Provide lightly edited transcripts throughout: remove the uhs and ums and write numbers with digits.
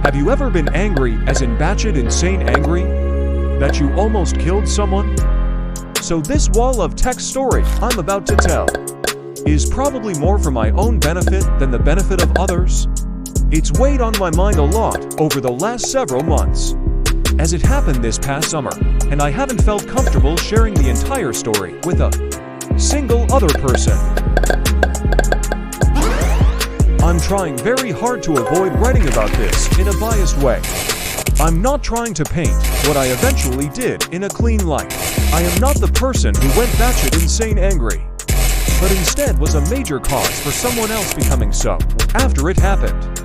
Have you ever been angry, as in batshit insane angry? That you almost killed someone? So this wall of text story I'm about to tell is probably more for my own benefit than the benefit of others. It's weighed on my mind a lot over the last several months, as it happened this past summer, and I haven't felt comfortable sharing the entire story with a single other person. I'm trying very hard to avoid writing about this in a biased way. I'm not trying to paint what I eventually did in a clean light. I am not the person who went batshit insane angry, but instead was a major cause for someone else becoming so. After it happened,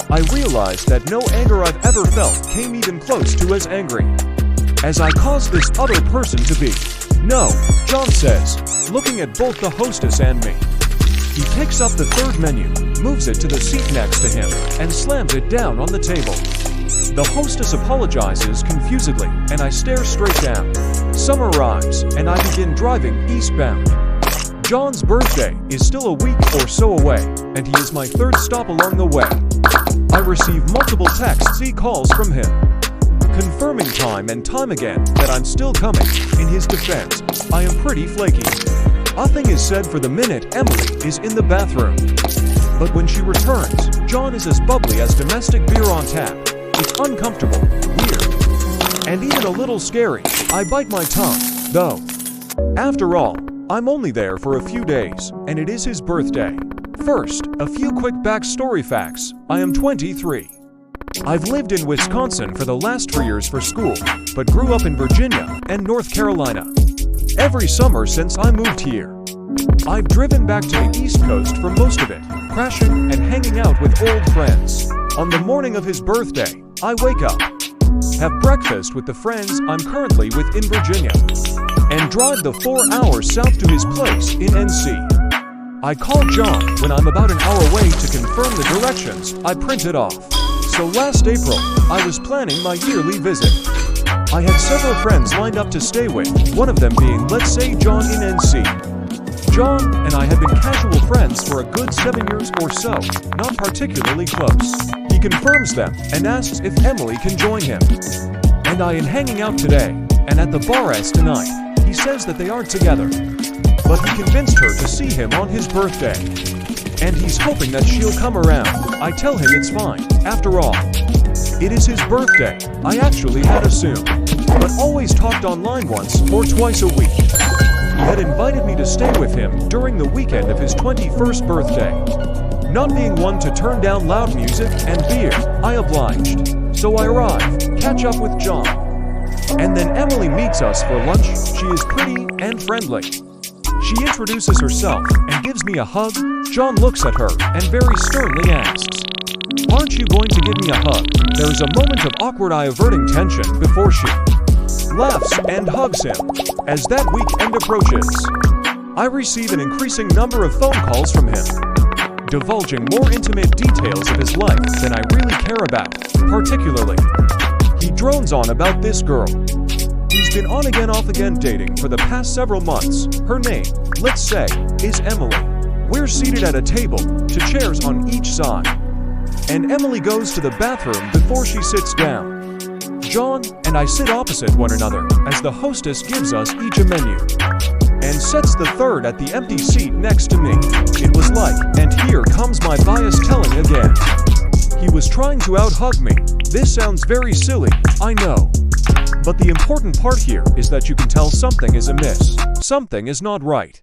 I realized that no anger I've ever felt came even close to as angry as I caused this other person to be. No, John says, looking at both the hostess and me. He picks up the third menu, moves it to the seat next to him, and slams it down on the table. The hostess apologizes confusedly, and I stare straight down. Summer arrives, and I begin driving eastbound. John's birthday is still a week or so away, and he is my third stop along the way. I receive multiple texts and calls from him, confirming time and time again that I'm still coming. In his defense, I am pretty flaky. Nothing is said for the minute Emily is in the bathroom. But when she returns, John is as bubbly as domestic beer on tap. It's uncomfortable, weird, and even a little scary. I bite my tongue, though. After all, I'm only there for a few days, and it is his birthday. First, a few quick backstory facts. I am 23. I've lived in Wisconsin for the last 3 years for school, but grew up in Virginia and North Carolina. Every summer since I moved here, I've driven back to the East Coast for most of it, crashing and hanging out with old friends. On the morning of his birthday, I wake up, have breakfast with the friends I'm currently with in Virginia, and drive the 4 hours south to his place in NC. I call John when I'm about an hour away to confirm the directions I printed off. So last April, I was planning my yearly visit. I had several friends lined up to stay with, one of them being, let's say, John in NC. John and I had been casual friends for a good 7 years or so, not particularly close. He confirms them and asks if Emily can join him. And I am hanging out today, and at the bar as tonight. He says that they aren't together, but he convinced her to see him on his birthday. And he's hoping that she'll come around. I tell him it's fine. After all, it is his birthday. I actually had assumed, but always talked online once or twice a week. He had invited me to stay with him during the weekend of his 21st birthday. Not being one to turn down loud music and beer, I obliged. So I arrive, catch up with John, and then Emily meets us for lunch. She is pretty and friendly. She introduces herself and gives me a hug. John looks at her and very sternly asks, "Aren't you going to give me a hug?" There is a moment of awkward eye-averting tension before she laughs and hugs him. As that weekend approaches, I receive an increasing number of phone calls from him, divulging more intimate details of his life than I really care about. Particularly, he drones on about this girl he's been on again off again dating for the past several months. Her name, let's say, is Emily. We're seated at a table, to chairs on each side, and Emily goes to the bathroom before she sits down. John and I sit opposite one another as the hostess gives us each a menu and sets the third at the empty seat next to me. It was like, and here comes my bias telling again, he was trying to out-hug me. This sounds very silly, I know. But the important part here is that you can tell something is amiss. Something is not right.